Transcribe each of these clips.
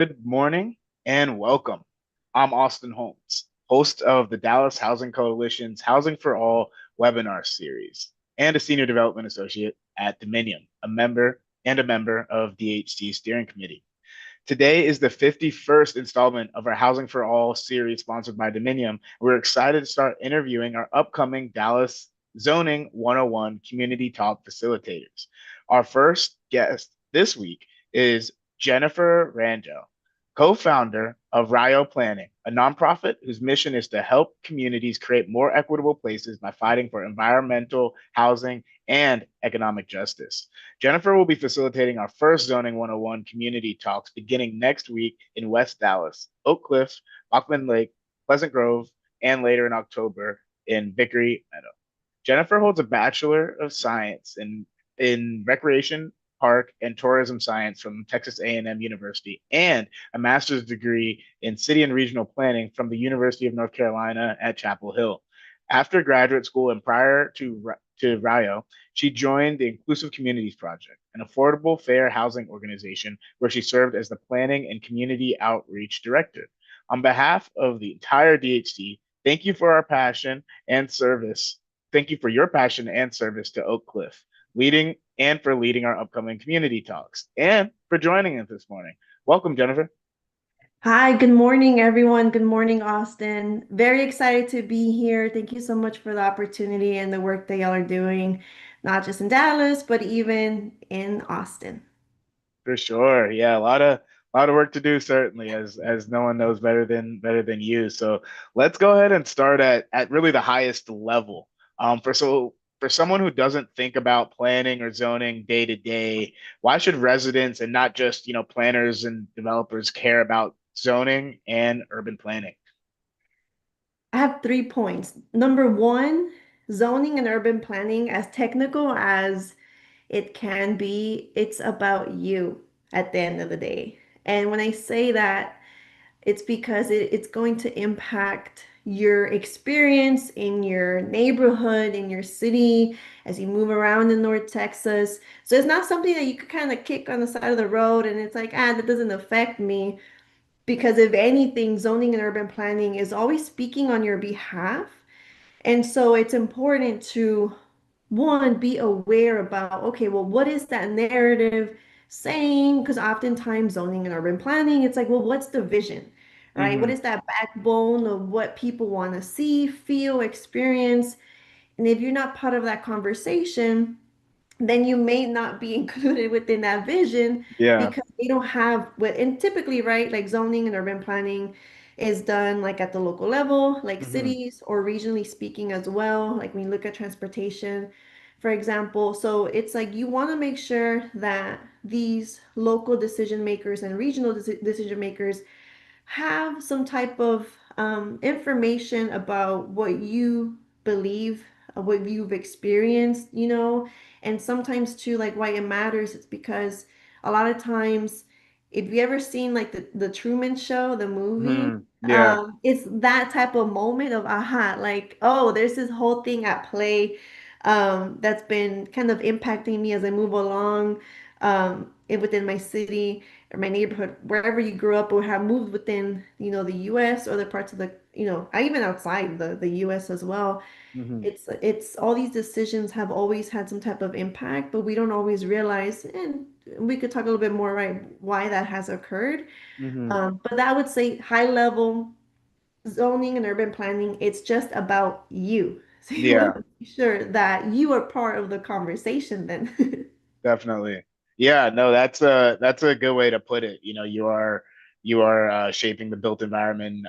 Good morning and welcome. I'm Austin Holmes, host of the Dallas Housing Coalition's Housing for All webinar series and a senior development associate at Dominion, a member of DHC steering committee. Today is the 51st installment of our Housing for All series sponsored by Dominion. We're excited to start interviewing our upcoming Dallas Zoning 101 Community Talk facilitators. Our first guest this week is Jennifer Rangel, co-founder of Rio Planning, a nonprofit whose mission is to help communities create more equitable places by fighting for environmental, housing, and economic justice. Jennifer will be facilitating our first Zoning 101 community talks beginning next week in West Dallas, Oak Cliff, Bachman Lake, Pleasant Grove, and later in October in Vickery Meadow. Jennifer holds a Bachelor of Science in Recreation, Park, and Tourism Science from Texas A&M University and a master's degree in City and Regional Planning from the University of North Carolina at Chapel Hill. After graduate school and prior to Rio, she joined the Inclusive Communities Project, an affordable, fair housing organization where she served as the Planning and Community Outreach Director. On behalf of the entire DHC, thank you for our passion and service. Thank you for your passion and service to Oak Cliff, leading our upcoming community talks, and for joining us this morning. Welcome, Jennifer. Hi, good morning, everyone. Good morning, Austin. Very excited to be here. Thank you so much for the opportunity and the work that y'all are doing, not just in Dallas, but even in Austin. For sure. Yeah, a lot of work to do certainly as no one knows better than you. So let's go ahead and start at really the highest level. For someone who doesn't think about planning or zoning day to day, why should residents and not just, planners and developers care about zoning and urban planning? I have 3 points. Number one, zoning and urban planning, as technical as it can be, it's about you at the end of the day. And when I say that, it's because it's going to impact your experience in your neighborhood, in your city, as you move around in North Texas. So it's not something that you could kind of kick on the side of the road and it's like, that doesn't affect me. Because if anything, zoning and urban planning is always speaking on your behalf. And so it's important to, one, be aware about, okay, well, what is that narrative saying? Because oftentimes zoning and urban planning, it's like, well, what's the vision, right? What Hmm. is that backbone of what people want to see, feel, experience? And if you're not part of that conversation, then you may not be included within that vision Yeah. because they don't have what, and typically, right, like zoning and urban planning is done like at the local level, like Hmm. cities or regionally speaking as well. Like when you look at transportation, for example. So it's like you want to make sure that these local decision makers and regional decision makers have some type of information about what you believe, what you've experienced, and sometimes too, like why it matters. It's because a lot of times, if you ever seen like the Truman Show, the movie, Hmm. Yeah. it's that type of moment of aha, like, oh, there's this whole thing at play that's been kind of impacting me as I move along within my city or my neighborhood, wherever you grew up or have moved within, the US or the parts of the, even outside the US as well. Hmm. It's all these decisions have always had some type of impact, but we don't always realize, and we could talk a little bit more, right, why that has occurred. Hmm. But that would say high level zoning and urban planning, it's just about you. So you want Yeah. to be sure that you are part of the conversation then. Definitely. Yeah, no, that's a good way to put it. You are shaping the built environment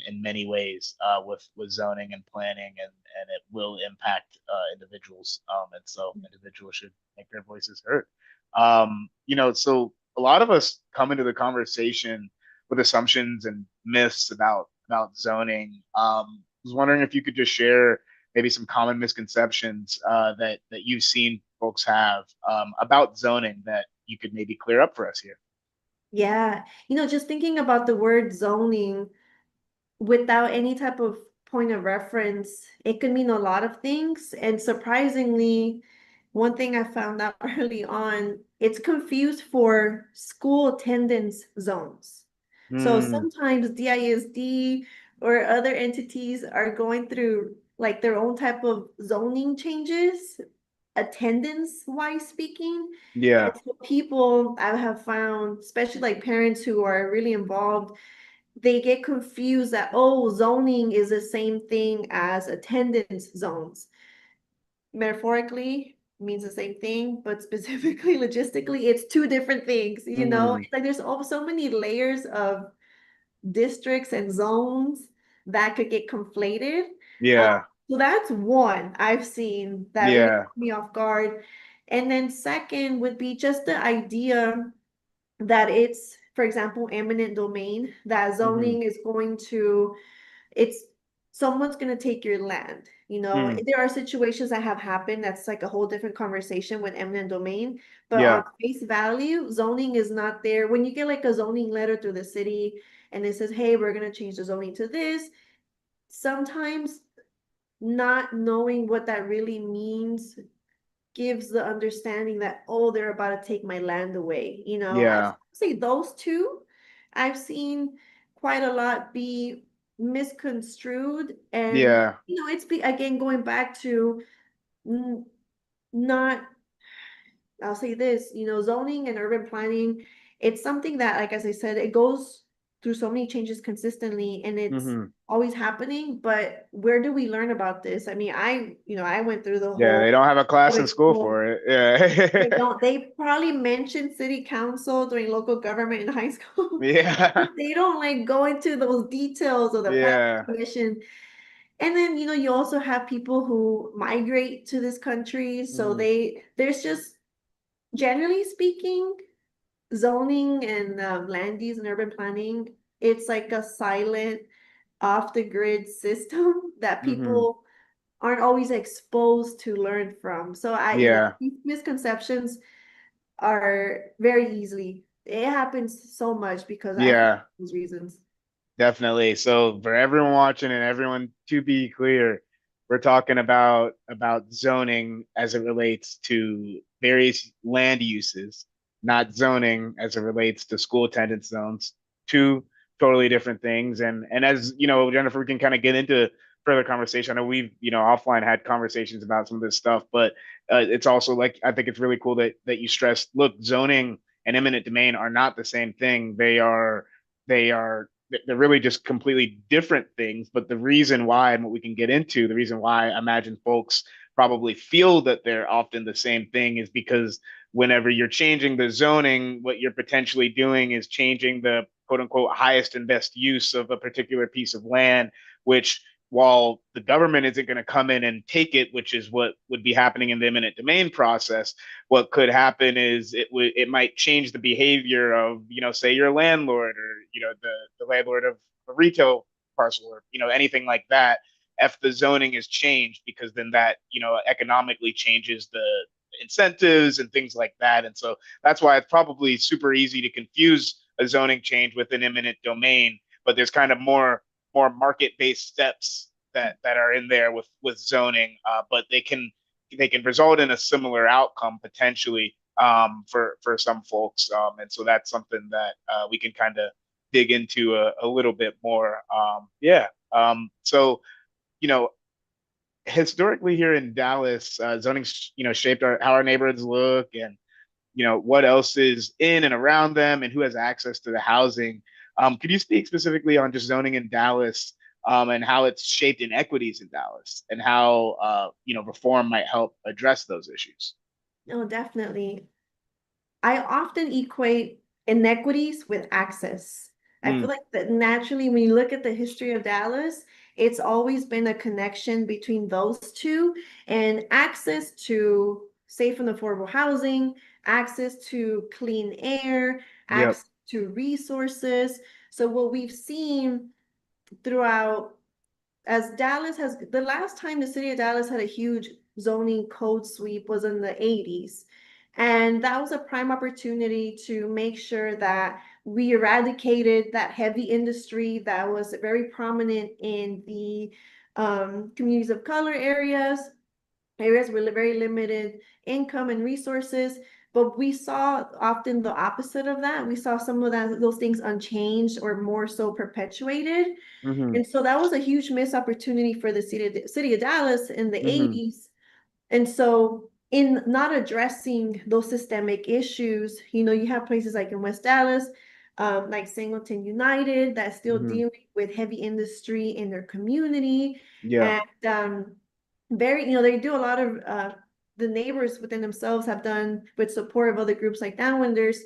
in many ways with zoning and planning, and it will impact individuals. And so individuals should make their voices heard. So a lot of us come into the conversation with assumptions and myths about zoning. I was wondering if you could just share maybe some common misconceptions that you've seen folks have about zoning that you could maybe clear up for us here. Yeah, just thinking about the word zoning without any type of point of reference, it could mean a lot of things. And surprisingly, one thing I found out early on, it's confused for school attendance zones. So Mm, sometimes DISD or other entities are going through like their own type of zoning changes, attendance wise speaking. And yeah, so people I have found, especially like parents who are really involved, they get confused that, oh, zoning is the same thing as attendance zones. Metaphorically means the same thing, but specifically logistically, it's two different things, you know? mm, It's like there's so many layers of districts and zones that could get conflated. Uh, yeah, so that's one I've seen that really yeah. caught me off guard. And then second would be just the idea that it's, for example, eminent domain, that Hmm. zoning is going to, it's someone's going to take your land. You know, Mm, there are situations that have happened that's like a whole different conversation with eminent domain, but on yeah, face value, zoning is not there. When you get like a zoning letter through the city and it says, hey, we're going to change the zoning to this, sometimes not knowing what that really means gives the understanding that, oh, they're about to take my land away. You know, I yeah, say those two I've seen quite a lot be misconstrued. And, yeah, you know, it's again going back to not, I'll say this, you know, zoning and urban planning, it's something that, like, as I said, it goes through so many changes consistently and it's hmm, always happening. But where do we learn about this? I mean, I went through the yeah. They whole don't have a class in public school school. for it. They Yeah, don't. They probably mention city council during local government in high school. yeah, They don't like go into those details of the planning yeah, commission. And then, you know, you also have people who migrate to this country. So mm, there's just, generally speaking, zoning and land use and urban planning, it's like a silent, off the grid system that hmm, people aren't always exposed to learn from. So you know, yeah, these misconceptions are very easily. It happens so much because I think yeah. those reasons. Definitely. So for everyone watching and everyone to be clear, we're talking about zoning as it relates to various land uses, not zoning as it relates to school attendance zones. Two totally different things. And as you know, Jennifer, we can kind of get into further conversation. I know we've, offline had conversations about some of this stuff, but it's also like I think it's really cool that you stressed, look, zoning and eminent domain are not the same thing. They are they're really just completely different things. But the reason why, and what we can get into, the reason why I imagine folks probably feel that they're often the same thing is because whenever you're changing the zoning, what you're potentially doing is changing the quote unquote highest and best use of a particular piece of land, which while the government isn't going to come in and take it, which is what would be happening in the eminent domain process, what could happen is it might change the behavior of, say your landlord, or the landlord of a retail parcel, or anything like that, if the zoning is changed, because then that economically changes the incentives and things like that. And so that's why it's probably super easy to confuse a zoning change with an eminent domain, but there's kind of more market based steps that are in there with zoning, but they can result in a similar outcome potentially, for some folks, and so that's something that we can kind of dig into a little bit more. Yeah. So you know, historically here in Dallas, zoning shaped how our neighborhoods look, and what else is in and around them, and who has access to the housing. Could you speak specifically on just zoning in Dallas, and how it's shaped inequities in Dallas, and how reform might help address those issues? No, definitely. I often equate inequities with access. I feel Mm, like that naturally, when you look at the history of Dallas, it's always been a connection between those two, and access to safe and affordable housing, access to clean air, yep. access to resources. So what we've seen throughout, as Dallas has, the last time the city of Dallas had a huge zoning code sweep was in the 80s. And that was a prime opportunity to make sure that we eradicated that heavy industry that was very prominent in the communities of color areas. areas with very limited income and resources. But we saw often the opposite of that. We saw some of those things unchanged or more so perpetuated. Mm-hmm. And so that was a huge missed opportunity for the city of Dallas in the Mm-hmm. 80s. And so in not addressing those systemic issues, you have places like in West Dallas, like Singleton United, that's still Mm-hmm. dealing with heavy industry in their community. Yeah. And they do a lot of the neighbors within themselves have done with support of other groups like Downwinders,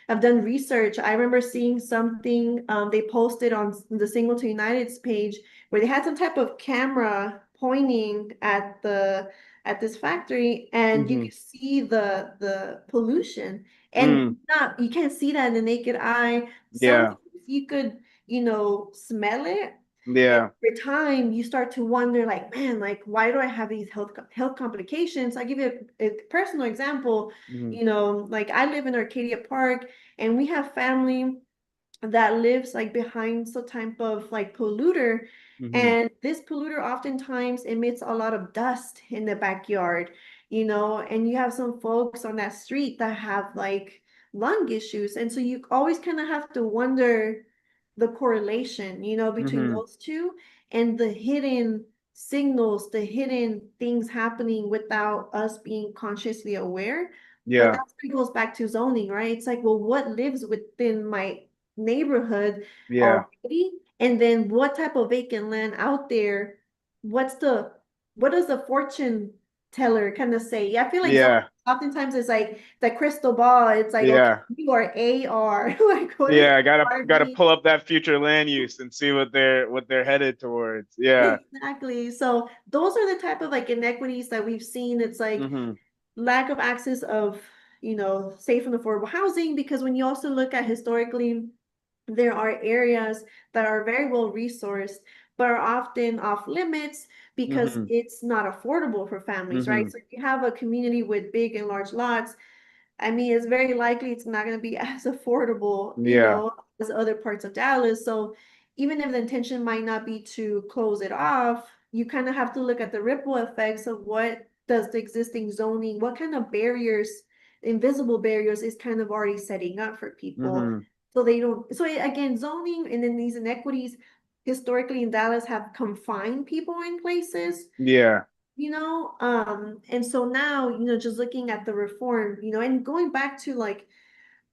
have done research. I remember seeing something they posted on the Singleton United's page where they had some type of camera pointing at this factory, and you Mm-hmm. could see the pollution, and Mm. not you can't see that in the naked eye. Yeah. Sometimes you could smell it, and Yeah. over time you start to wonder, like, man, like, why do I have these health complications? I give you a personal example. Mm-hmm. Like, I live in Arcadia Park, and we have family that lives like behind some type of like polluter, Mm-hmm. and this polluter oftentimes emits a lot of dust in the backyard, and you have some folks on that street that have like lung issues, and so you always kind of have to wonder the correlation, between Mm-hmm. those two, and the hidden signals, the hidden things happening without us being consciously aware. But Yeah. that's what goes back to zoning, right? It's like, well, what lives within my neighborhood Yeah. already? And then what type of vacant land out there? What's the what does the fortune teller kind of say? Yeah, I feel like Yeah. oftentimes it's like the crystal ball. It's like, okay, Yeah. you are AR. Like, what is Yeah. Gotta RV? pull up that future land use and see what they're headed towards. Yeah. Exactly. So those are the type of like inequities that we've seen. It's like Mm-hmm. lack of access of, safe and affordable housing, because when you also look at historically, there are areas that are very well resourced, but are often off limits because Mm-hmm. it's not affordable for families, Mm-hmm. right? So if you have a community with big and large lots, I mean, it's very likely it's not going to be as affordable, Yeah. as other parts of Dallas. So even if the intention might not be to close it off, you kind of have to look at the ripple effects of what does the existing zoning, what kind of barriers, invisible barriers is kind of already setting up for people. Mm-hmm. So they don't, so again, zoning and then these inequities historically in Dallas have confined people in places, Yeah. and so now, just looking at the reform, and going back to like,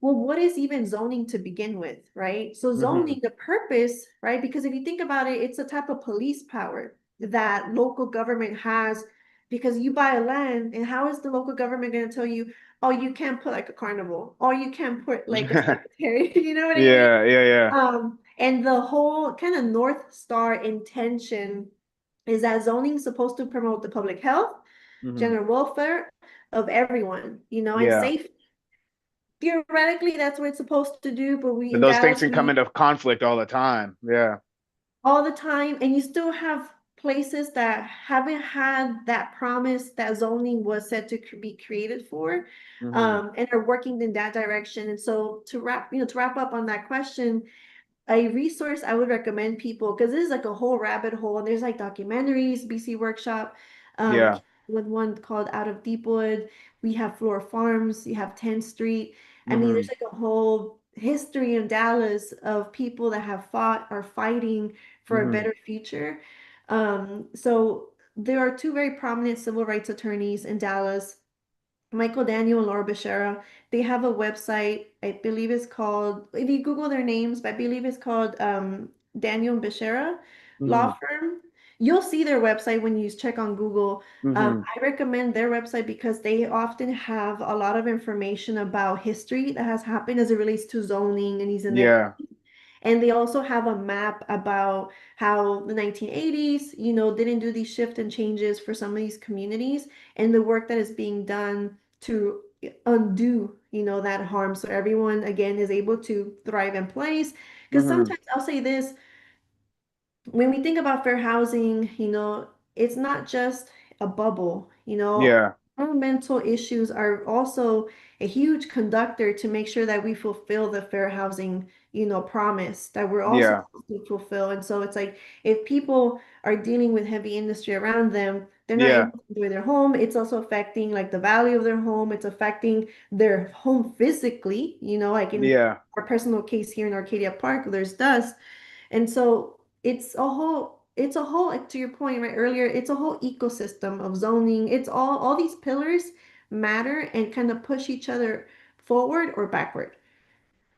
well, what is even zoning to begin with, right? So Mm-hmm. zoning, the purpose, right? Because if you think about it, it's a type of police power that local government has, because you buy a land, and how is the local government going to tell you, oh, you can't put like a carnival, or you can't put like a cemetery, you know what I mean? Yeah. Yeah. Yeah. And the whole kind of North Star intention is that zoning is supposed to promote the public health, Mm-hmm. general welfare of everyone, and Yeah. safe. Theoretically, that's what it's supposed to do, but we But in those things Dallas, can come into conflict all the time. Yeah. all the time, and you still have places that haven't had that promise that zoning was said to be created for, Mm-hmm. and are working in that direction. And so to wrap up on that question, a resource I would recommend people, because this is like a whole rabbit hole, and there's like documentaries, BC Workshop, um, Yeah. with one called Out of Deepwood. We have Floor Farms, you have 10th Street. I mean, Mm-hmm. there's like a whole history in Dallas of people that have fought or fighting for a Mm-hmm. better future. So there are two very prominent civil rights attorneys in Dallas, Michael Daniel and Laura Becerra. They have a website, I believe it's called, if you Google their names, I believe it's called Daniel and Becerra Law Mm-hmm. Firm. You'll see their website when you check on Google. Mm-hmm. I recommend their website because they often have a lot of information about history that has happened as it relates to zoning and these Yeah. inequities. And they also have a map about how the 1980s, didn't do these shift and changes for some of these communities, and the work that is being done to undo, that harm. So everyone, again, is able to thrive in place. Because Mm-hmm. sometimes I'll say this, when we think about fair housing, it's not just a bubble, Yeah. environmental issues are also a huge conductor to make sure that we fulfill the fair housing promise that we're also Yeah. supposed to fulfill. And so it's like if people are dealing with heavy industry around them, they're not Yeah. able to enjoy their home. It's also affecting like the value of their home. It's affecting their home physically, like in Yeah. our personal case here in Arcadia Park, there's dust. And so it's a whole, like to your point right earlier, it's a whole ecosystem of zoning. It's all these pillars matter and kind of push each other forward or backward.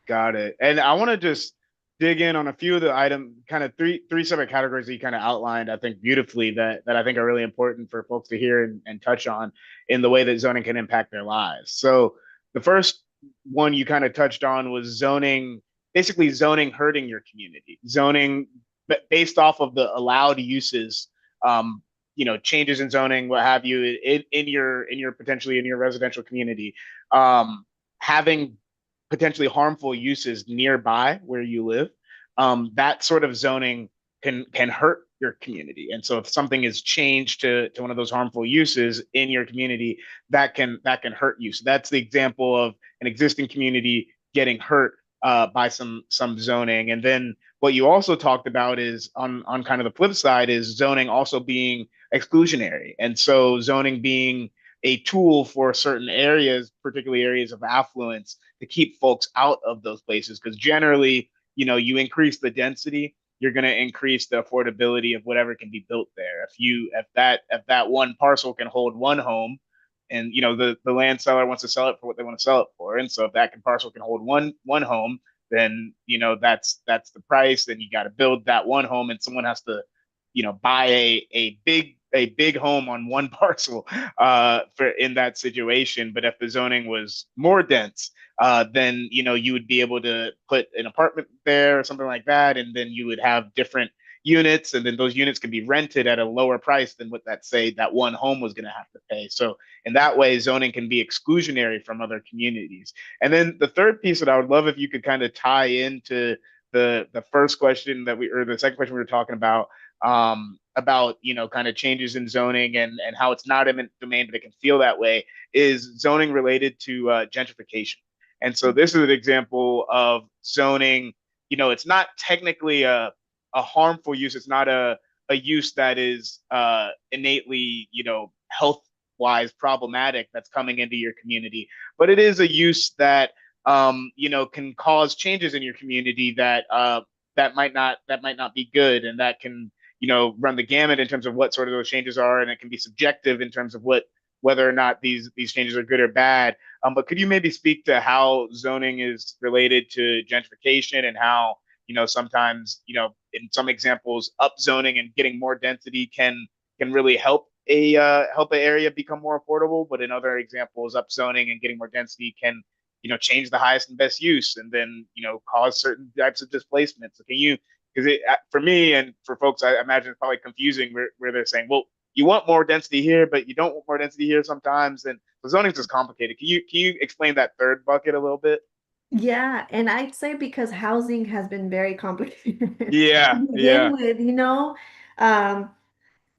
Got it. And I want to just dig in on a few of the item, kind of three separate categories that you kind of outlined, I think beautifully that I think are really important for folks to hear and touch on in the way that zoning can impact their lives. So the first one you kind of touched on was zoning, basically zoning hurting your community, zoning based off of the allowed uses, um, changes in zoning, what have you, in your potentially in your residential community, having potentially harmful uses nearby where you live, that sort of zoning can hurt your community. And so if something is changed to one of those harmful uses in your community, that can hurt you. So that's the example of an existing community getting hurt by some zoning. And then what you also talked about is on kind of the flip side is zoning also being exclusionary. And so zoning being a tool for certain areas, particularly areas of affluence, to keep folks out of those places. Because generally, you increase the density, you're going to increase the affordability of whatever can be built there. If that one parcel can hold one home, and the land seller wants to sell it for what they want to sell it for, and so if that parcel can hold one home, then that's the price. Then you got to build that one home, and someone has to buy a big home on one parcel for in that situation. But if the zoning was more dense, then you would be able to put an apartment there or something like that, and then you would have different units, and then those units can be rented at a lower price than what that one home was going to have to pay. So in that way, zoning can be exclusionary from other communities. And then the third piece that I would love if you could kind of tie into the first question or the second question we were talking about kind of changes in zoning and how it's not eminent domain, but it can feel that way, is zoning related to gentrification. And so this is an example of zoning. It's not technically a harmful use. It's not a use that is innately health wise problematic that's coming into your community, but it is a use that can cause changes in your community that might not be good, and that can run the gamut in terms of what sort of those changes are, and it can be subjective in terms of whether or not these changes are good or bad. But could you maybe speak to how zoning is related to gentrification, and how sometimes in some examples upzoning and getting more density can really help an area become more affordable, but in other examples upzoning and getting more density can change the highest and best use, and then cause certain types of displacement. So can you, because for me and for folks, I imagine it's probably confusing where they're saying, well, you want more density here, but you don't want more density here sometimes, and the zoning is just complicated. Can you explain that third bucket a little bit? Yeah, and I'd say because housing has been very complicated Yeah, to begin yeah. with, um,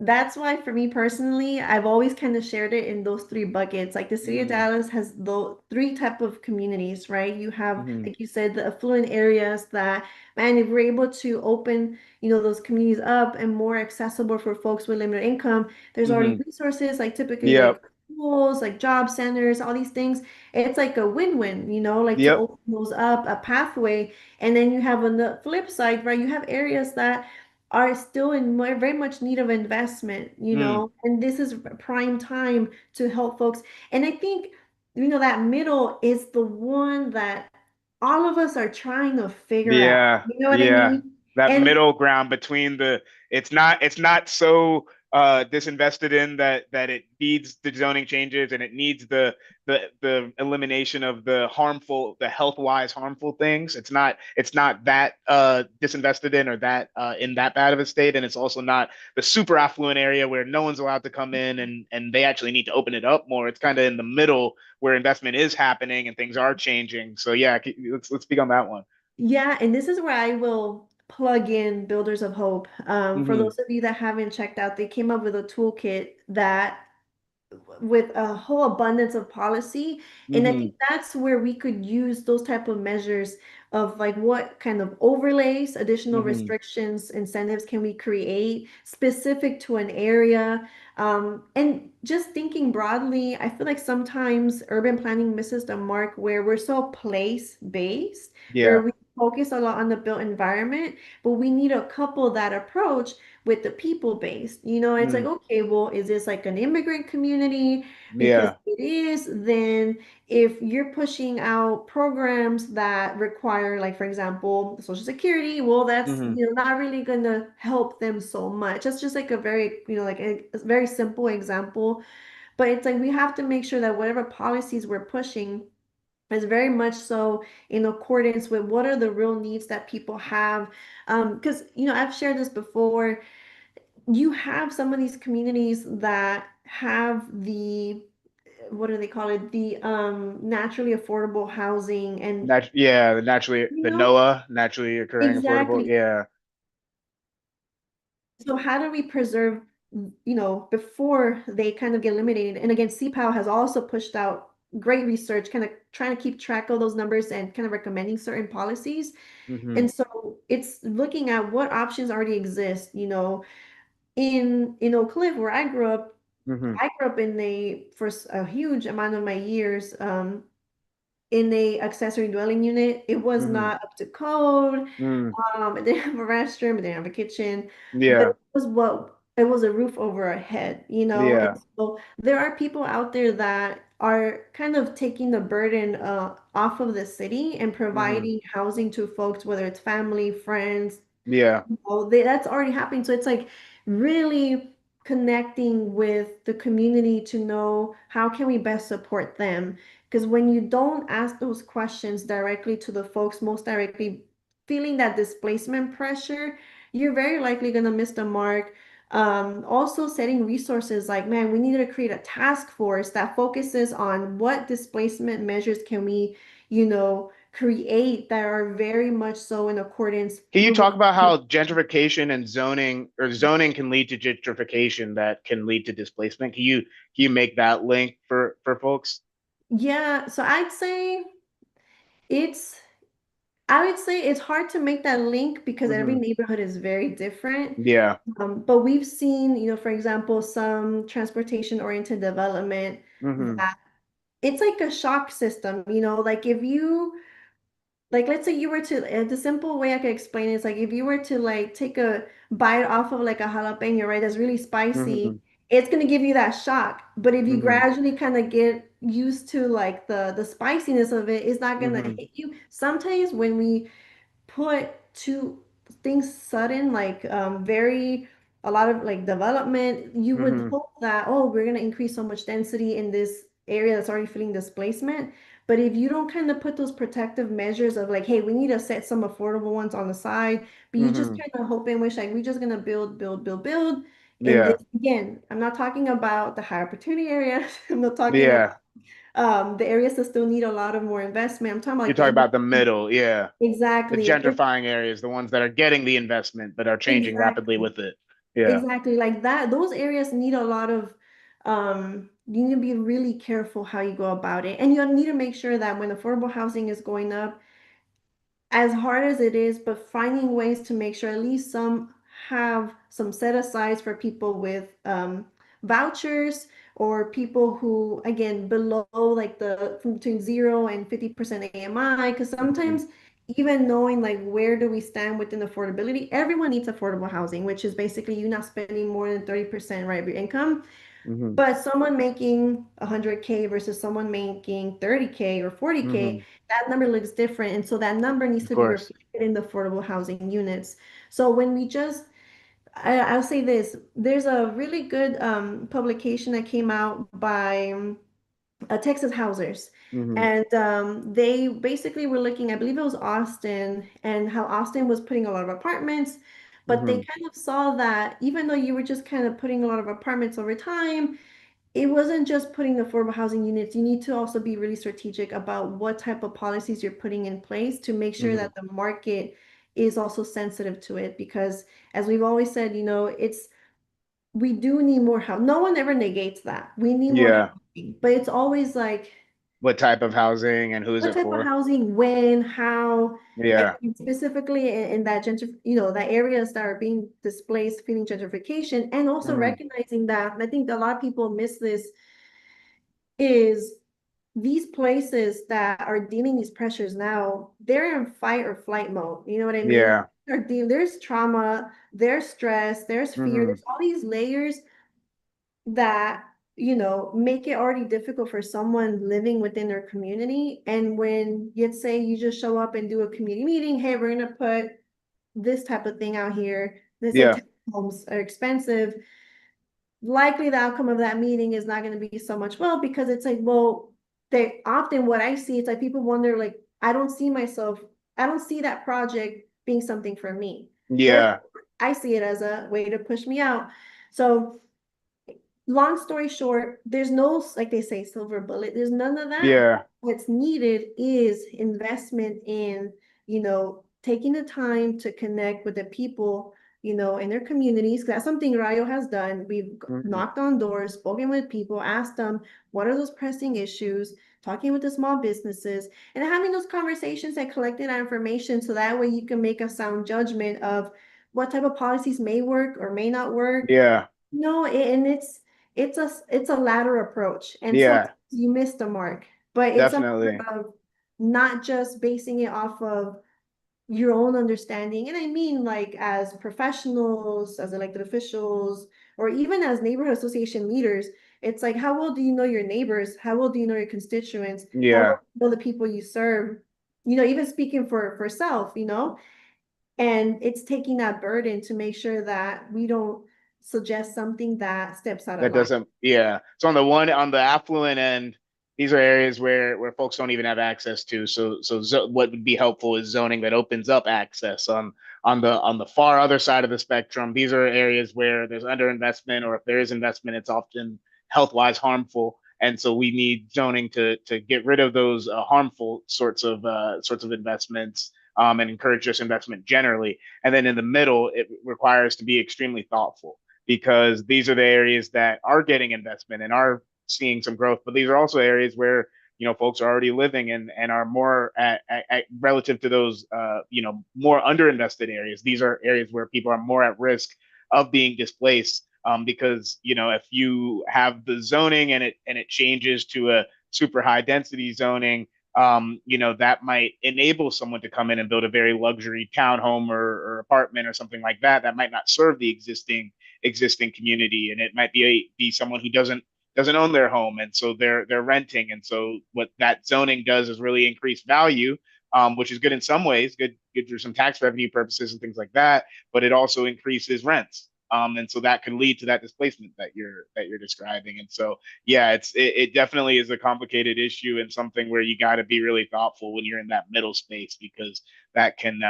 that's why for me personally, I've always kind of shared it in those three buckets. Like the city of Mm, Dallas has the three type of communities, right? You have, hmm like you said, the affluent areas that, man, if we're able to open, those communities up and more accessible for folks with limited income, there's already hmm resources like typically Yep, like schools, like job centers, all these things. It's like a win-win, like to yep. open those up, a pathway. And then you have on the flip side, right? You have areas that are still in very much need of investment, Mm, and this is prime time to help folks. And I think, that middle is the one that all of us are trying to figure out. yeah, You know what I yeah. mean? That And middle ground between it's not so disinvested in that it needs the zoning changes, and it needs the elimination of the health wise harmful things. It's not that disinvested in, or that in that bad of a state, and it's also not the super affluent area where no one's allowed to come in, and they actually need to open it up more. It's kind of in the middle where investment is happening and things are changing. So yeah, let's speak on that one. yeah, and this is where I will plug in Builders of Hope. For Hmm those of you that haven't checked out, they came up with a toolkit that with a whole abundance of policy. And I think Hmm. that's where we could use those type of measures of like what kind of overlays, additional Hmm. restrictions, incentives can we create specific to an area. And just thinking broadly, I feel like sometimes urban planning misses the mark where we're so place-based, where Yeah. we focus a lot on the built environment, but we need to couple that approach with the people based. It's like, Mm. okay, well, is this like an immigrant community? Because Yeah. it is, then if you're pushing out programs that require, like, for example, Social Security, well, that's, Hmm. not really going to help them so much. That's just like a very, like a very simple example. But it's like we have to make sure that whatever policies we're pushing is very much so in accordance with what are the real needs that people have. Because, I've shared this before, you have some of these communities that have the, what do they call it, the naturally affordable housing, and Yeah, the you know NOAA, naturally occurring affordable. exactly. Yeah. So how do we preserve, before they kind of get eliminated? And again, CPAL has also pushed out great research, kind of trying to keep track of those numbers and kind of recommending certain policies. Hmm. And so it's looking at what options already exist, in Oak Cliff, where I grew up. Hmm. I grew up in a huge amount of my years, in a accessory dwelling unit. It was Hmm. not up to code. Mm. It didn't have a restroom, it didn't have a kitchen, but Yeah. it was a roof over our head. And Yeah. so there are people out there that are kind of taking the burden off of the city and Hmm. providing housing to folks, whether it's family, friends, Yeah. that's already happening. So it's like really connecting with the community to know how can we best support them. Because when you don't ask those questions directly to the folks most directly feeling that displacement pressure, you're very likely going to miss the mark. Also setting resources like, man, we need to create a task force that focuses on what displacement measures can we, create that are very much so in accordance Can you moving. talk about how gentrification and zoning can lead to gentrification that can lead to displacement? Can you make that link for folks? Yeah, so it's I would say it's hard to make that link because every Hmm. neighborhood is very different. Yeah. But we've seen, for example, some transportation oriented development Hmm. that it's like a shock system, like if you, like, let's say you were to, the simple way I could explain it is like if you were to like take a bite off of like a jalapeno, right, that's really spicy, Hmm. it's gonna give you that shock. But if you Hmm. gradually kind of get used to like the spiciness of it, it's not gonna Hmm. hit you. Sometimes when we put two things sudden, like very a lot of like development, you would Hmm. hope that, oh, we're gonna increase so much density in this area that's already feeling displacement. But if you don't kind of put those protective measures of like, hey, we need to set some affordable ones on the side, but you just Hmm. kind of hope and wish like we're just gonna build, build, build, build. And this Yeah. again, I'm not talking about the high opportunity areas. I'm not talking about Yeah. the areas that still need a lot of more investment. I'm talking You're about talking the about the middle. Yeah. The exactly. gentrifying areas, the ones that are getting the investment but are changing rapidly Exactly. with it. Yeah. Exactly. Like that, those areas need a lot of, you need to be really careful how you go about it. And you need to make sure that when affordable housing is going up, as hard as it is, but finding ways to make sure at least some have some set asides for people with vouchers, or people who, again, below like the from between 0 and 50% AMI. Because Hmm. sometimes even knowing like where do we stand within affordability, everyone needs affordable housing, which is basically you not spending more than 30%, right, of your income. Hmm. But someone making 100K versus someone making 30K or 40K, Hmm. that number looks different. And so that number needs Of to be course. reflected in the affordable housing units. So when we just, I'll say this, there's a really good publication that came out by Texas Housers. Hmm. And they basically were looking, I believe it was Austin, and how Austin was putting a lot of apartments. But they Hmm. kind of saw that even though you were just kind of putting a lot of apartments over time, it wasn't just putting affordable housing units. You need to also be really strategic about what type of policies you're putting in place to make sure Hmm. that the market is also sensitive to it. Because as we've always said, it's we do need more help. No one ever negates that. We need more Yeah. housing, but it's always like, What type of housing and who is what it type of for? housing, when, how, Yeah. and specifically in that that areas that are being displaced, feeling gentrification, and also Mhm. recognizing that, and I think a lot of people miss this, is these places that are dealing these pressures now, they're in fight or flight mode. You know what I mean? Yeah. There's trauma, there's stress, there's fear, Hmm. there's all these layers that make it already difficult for someone living within their community. And when you'd say you just show up and do a community meeting, hey, we're gonna put this type of thing out here, let's say Yeah. homes are expensive, likely the outcome of that meeting is not going to be so much well, because it's like, well, they often, what I see, it's like people wonder, like, I don't see that project being something for me, therefore Yeah. I see it as a way to push me out. So long story short, there's no, like they say, silver bullet. There's none of that. Yeah. What's needed is investment in, taking the time to connect with the people, in their communities. That's something Rayo has done. We've Mhm. knocked on doors, spoken with people, asked them, what are those pressing issues, talking with the small businesses, and having those conversations and collecting that information so that way you can make a sound judgment of what type of policies may work or may not work. Yeah. No, and it's a ladder approach, and sometimes Yeah. you miss the mark, but it's a matter Definitely. of not just basing it off of your own understanding. And I mean, like, as professionals, as elected officials, or even as neighborhood association leaders, it's like, how well do you know your neighbors? How well do you know your constituents? How well Yeah. do you know the people you serve? Even speaking for self, and it's taking that burden to make sure that we don't suggest something that steps out of That line. doesn't, yeah. So on the affluent end, these are areas where folks don't even have access to. What would be helpful is zoning that opens up access. On the far other side of the spectrum, these are areas where there's underinvestment, or if there is investment, it's often health-wise harmful. And so we need zoning to get rid of those harmful sorts of investments, and encourage just investment generally. And then in the middle, it requires to be extremely thoughtful, because these are the areas that are getting investment and are seeing some growth. But these are also areas where folks are already living and are more at relative to those more underinvested areas. These are areas where people are more at risk of being displaced, because if you have the zoning and it changes to a super high density zoning, that might enable someone to come in and build a very luxury townhome or apartment or something like that. That might not serve the existing community, and it might be someone who doesn't own their home, and so they're renting. And so what that zoning does is really increase value, which is good in some ways, good for some tax revenue purposes and things like that, but it also increases rents. And so that can lead to that displacement that you're describing. And so yeah, it definitely is a complicated issue, and something where you got to be really thoughtful when you're in that middle space, because that can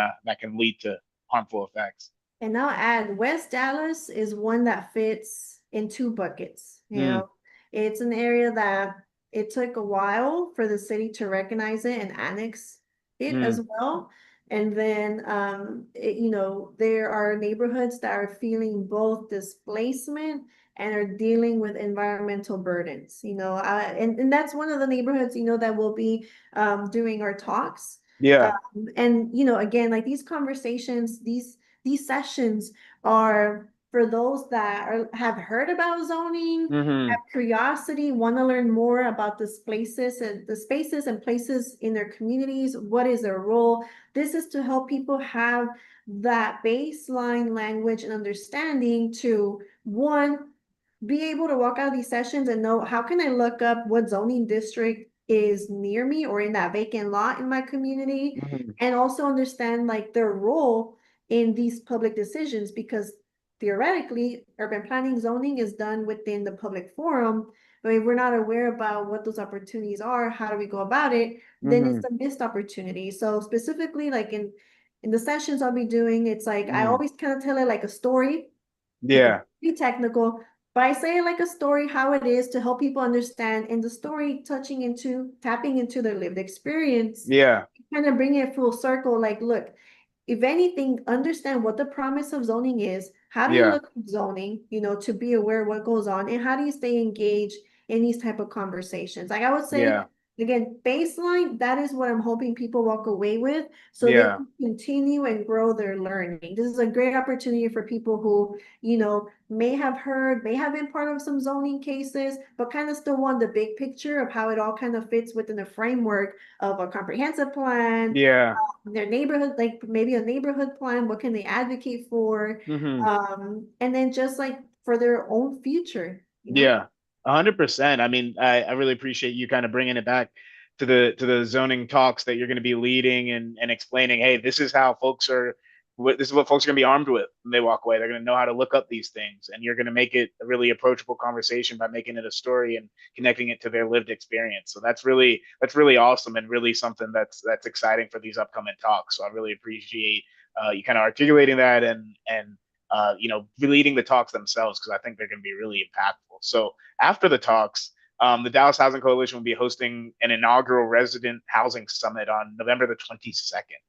lead to harmful effects. And I'll add, West Dallas is one that fits in two buckets. Mm, It's an area that it took a while for the city to recognize it and annex it mm, as well. And then, there are neighborhoods that are feeling both displacement and are dealing with environmental burdens. And that's one of the neighborhoods, that will be doing our talks. yeah. And again, like, these conversations, these sessions are for those that have heard about zoning, have Hmm. curiosity, want to learn more about the spaces and places in their communities. What is their role? This is to help people have that baseline language and understanding to, one, be able to walk out of these sessions and know, how can I look up what zoning district is near me or in that vacant lot in my community, Hmm. and also understand, like, their role in these public decisions, because theoretically urban planning zoning is done within the public forum, but if we're not aware about what those opportunities are, how do we go about it, then it's Hmm. a missed opportunity. So specifically, like, in the sessions I'll be doing, it's like I Hmm. always kind of tell it like a story. It can Yeah. be technical, but I say it like a story, how it is, to help people understand, and the story tapping into their lived experience, Yeah. kind of bring it full circle. Like, look, if anything, understand what the promise of zoning is. How do you Yeah. look at zoning, to be aware of what goes on, and how do you stay engaged in these type of conversations? Like I would Yeah. say, again, baseline, that is what I'm hoping people walk away with so they Yeah. can continue and grow their learning. This is a great opportunity for people who, may have heard, may have been part of some zoning cases, but kind of still want the big picture of how it all kind of fits within the framework of a comprehensive plan, Yeah. their neighborhood, like maybe a neighborhood plan, what can they advocate for? Hmm. And then just like for their own future. Yeah, 100%. I mean, I really appreciate you kind of bringing it back to the zoning talks that you're going to be leading and explaining, hey, this is how folks are, this is what folks are going to be armed with when they walk away. They're going to know how to look up these things, and you're going to make it a really approachable conversation by making it a story and connecting it to their lived experience. So that's really awesome and really something that's exciting for these upcoming talks. So I really appreciate you kind of articulating that and leading the talks themselves because I think they're going to be really impactful. So after the talks, the Dallas Housing Coalition will be hosting an inaugural resident housing summit on November the 22nd.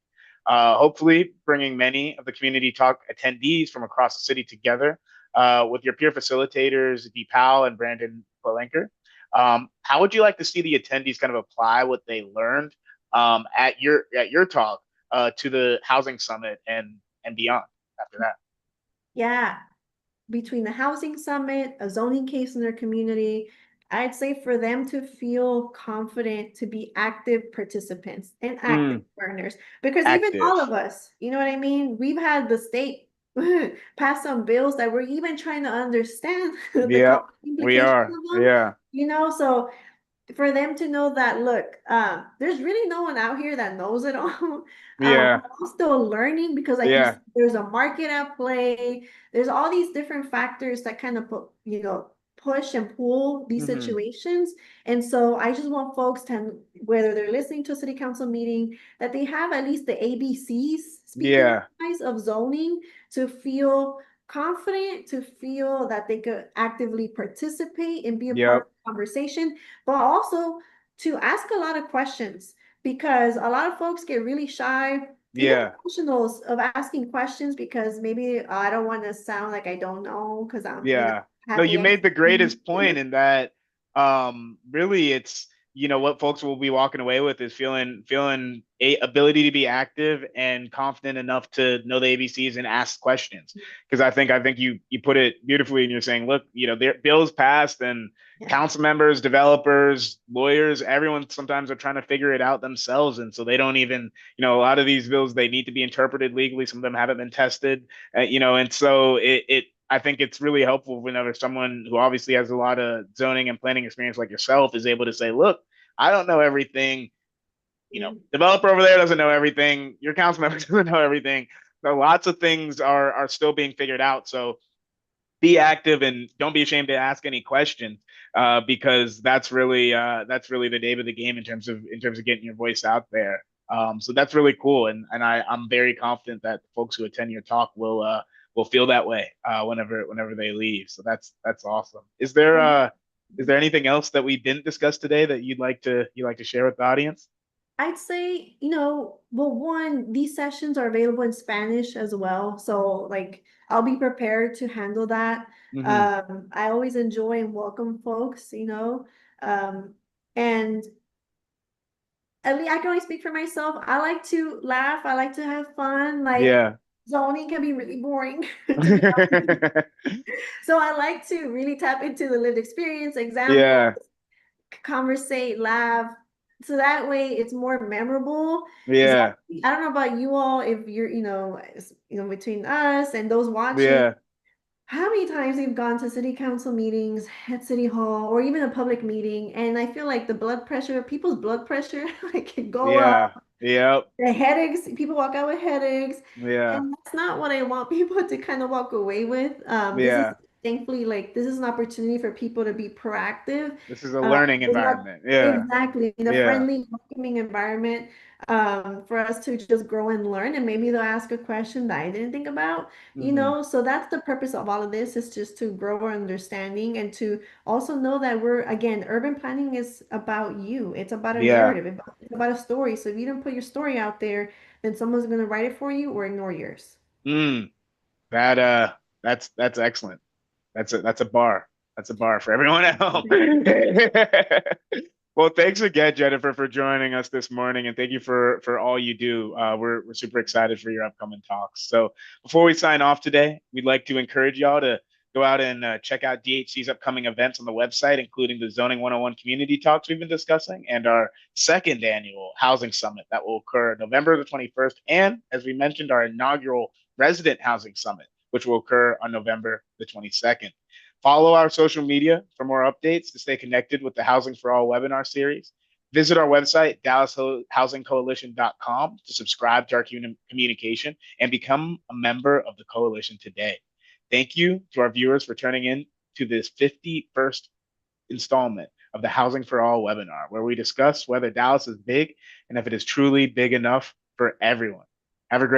Hopefully, bringing many of the community talk attendees from across the city together with your peer facilitators, Dee Powell and Brandon Polenker. How would you like to see the attendees kind of apply what they learned at your talk to the housing summit and beyond after that? Yeah, between the housing summit, a zoning case in their community, I'd say for them to feel confident to be active participants and active Mm, learners. Because even all active. of us, you know what I mean? We've had the state pass some bills that we're even trying to understand the Yeah, we implications are. of them. Yeah. So for them to know that, look, there's really no one out here that knows it all. Yeah. We're all still learning because, like you Yeah. said, there's a market at play. There's all these different factors that kind of put, push and pull these Hmm. situations. And so I just want folks to, whether they're listening to a city council meeting, that they have at least the ABCs, speaking Yeah. wise, of zoning to feel confident, to feel that they could actively participate and be a part of Yep. the conversation, but also to ask a lot of questions because a lot of folks get really shy, even Yeah. professionals, of asking questions because maybe I don't want to sound like I don't know because I'm, Yeah. No, have you the made the expertise. greatest point in that really it's what folks will be walking away with is feeling a ability to be active and confident enough to know the ABCs and ask questions. Because I think you put it beautifully and you're saying, look, their bills passed and Yeah. council members, developers, lawyers, everyone sometimes are trying to figure it out themselves. And so they don't even, a lot of these bills, they need to be interpreted legally. Some of them haven't been tested, and so it I think it's really helpful whenever someone who obviously has a lot of zoning and planning experience like yourself is able to say, look, I don't know everything. Developer over there doesn't know everything. Your council member doesn't know everything. So lots of things are still being figured out. So be active and don't be ashamed to ask any questions because that's really the name of the game in terms of getting your voice out there. So that's really cool, and I'm very confident that folks who attend your talk will feel that way whenever they leave. So that's awesome. Is there anything else that we didn't discuss today that you'd like to share with the audience? I'd say, well, one, these sessions are available in Spanish as well. So, like, I'll be prepared to handle that. Hmm. I always enjoy and welcome folks. And at least I can only speak for myself. I like to laugh. I like to have fun. Like, Yeah. zoning can be really boring, to be honest. So I like to really tap into the lived experience, example, Yeah. conversate, laugh. So that way it's more memorable. Because Yeah. I don't know about you all, if you're, between us and those watching, Yeah. how many times we've gone to city council meetings at City Hall or even a public meeting, and I feel like the blood pressure, people's blood pressure, like can go up, Yeah. Yep. the headaches, people walk out with headaches, Yeah. and that's not what I want people to kind of walk away with. This is Yeah. thankfully like this is an opportunity for people to be proactive. This is a Uh, learning it's not environment. Yeah. exactly in a Yeah. friendly, welcoming environment for us to just grow and learn, and maybe they'll ask a question that I didn't think about. Hmm. So that's the purpose of all of this is just to grow our understanding and to also know that we're, again, urban planning is about you. It's about a Yeah. narrative, it's about a story. So if you don't put your story out there, then someone's going to write it for you or ignore yours. Mm, that that's excellent. That's a bar. That's a bar for everyone at home. Well, thanks again, Jennifer, for joining us this morning, and thank you for all you do. We're super excited for your upcoming talks. So before we sign off today, we'd like to encourage y'all to go out and check out DHC's upcoming events on the website, including the Zoning 101 community talks we've been discussing, and our second annual housing summit that will occur November the 21st, and as we mentioned, our inaugural resident housing summit, which will occur on November the 22nd. Follow our social media for more updates to stay connected with the Housing for All webinar series. Visit our website, dallashousingcoalition.com, to subscribe to our communication and become a member of the coalition today. Thank you to our viewers for turning in to this 51st installment of the Housing for All webinar, where we discuss whether Dallas is big and if it is truly big enough for everyone. Have a great